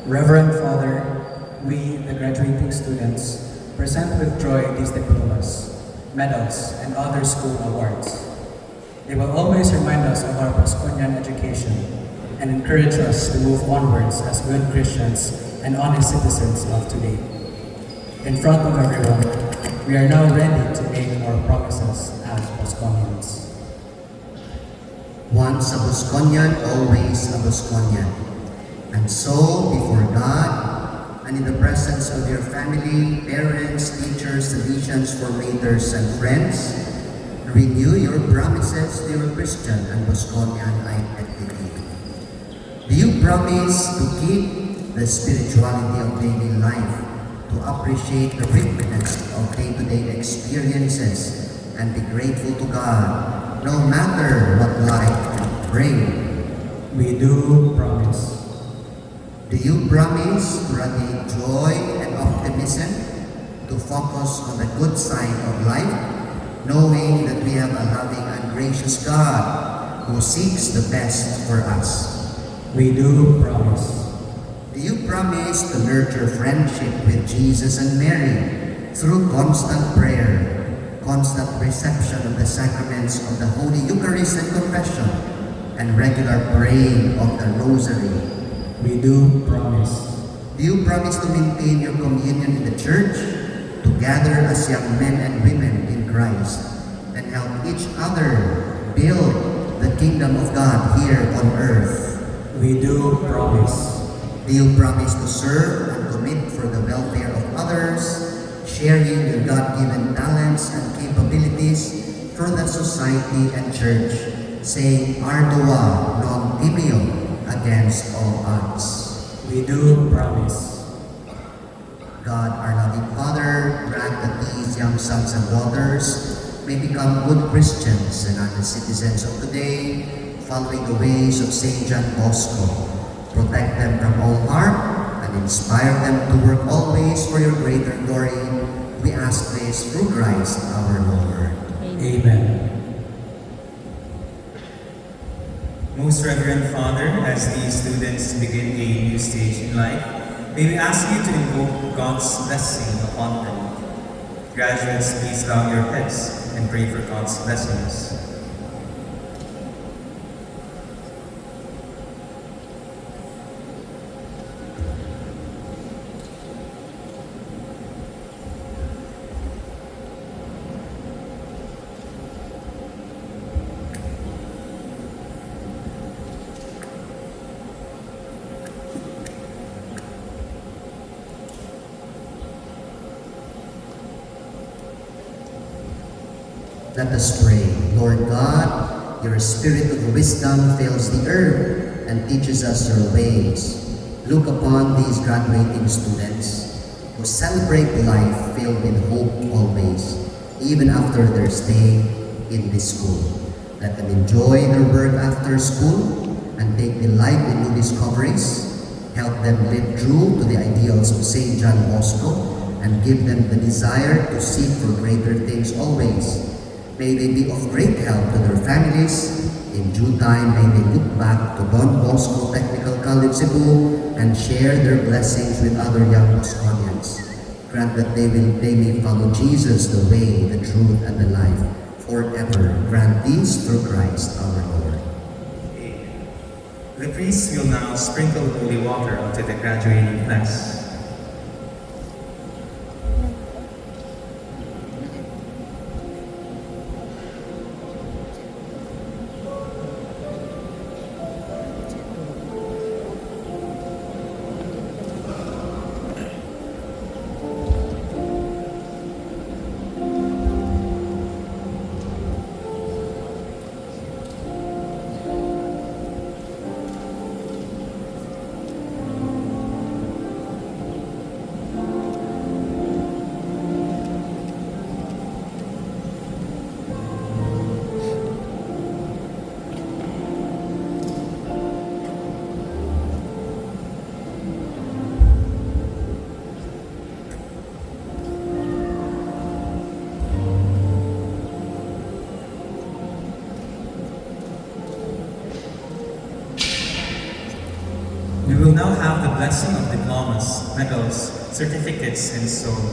Reverend Father, we, the graduating students, present with joy these diplomas, medals, and other school awards. They will always remind us of our Bosconian education and encourage us to move onwards as good Christians and honest citizens of today. In front of everyone, we are now ready to make our promises as Bosconians. Once a Bosconian, always a Bosconian. And so, before God, and in the presence of your family, parents, teachers, salesians, formators, and friends, renew your promises to your Christian and Bosconian identity. Do you promise to keep the spirituality of daily life, to appreciate the richness of day-to-day experiences, and be grateful to God, no matter what life can bring? We do promise. Do you promise to radiate joy and optimism, to focus on the good side of life, knowing that we have a loving and gracious God who seeks the best for us? We do promise. Do you promise to nurture friendship with Jesus and Mary through constant prayer, constant reception of the sacraments of the Holy Eucharist and Confession, and regular praying of the Rosary? We do promise. Do you promise to maintain your communion in the church, to gather as young men and women in Christ, and help each other build the kingdom of God here on earth? We do promise. Do you promise to serve and commit for the welfare of others, sharing your God-given talents and capabilities for the society and church, saying ardua non timeo, against all odds? We do promise. God, our loving Father, grant that these young sons and daughters may become good Christians and honest citizens of today, following the ways of St. John Bosco. Protect them from all harm and inspire them to work always for your greater glory. We ask this through Christ our Lord. Amen. Most Reverend Father, as these students begin a new stage in life, may we ask you to invoke God's blessing upon them. Graduates, please bow your heads and pray for God's blessings. Let us pray. Lord God, your spirit of wisdom fills the earth and teaches us your ways. Look upon these graduating students who celebrate life filled with hope always, even after their stay in this school. Let them enjoy their work after school and take delight in new discoveries. Help them live true to the ideals of St. John Bosco and give them the desire to seek for greater things always. May they be of great help to their families. In due time, may they look back to Don Bosco Technical College Cebu and share their blessings with other young Bosconians. Grant that they may follow Jesus, the way, the truth, and the life forever. Grant these through Christ our Lord. Amen. The priest will now sprinkle holy water onto the graduating class. blessing of diplomas, medals, certificates, and souls.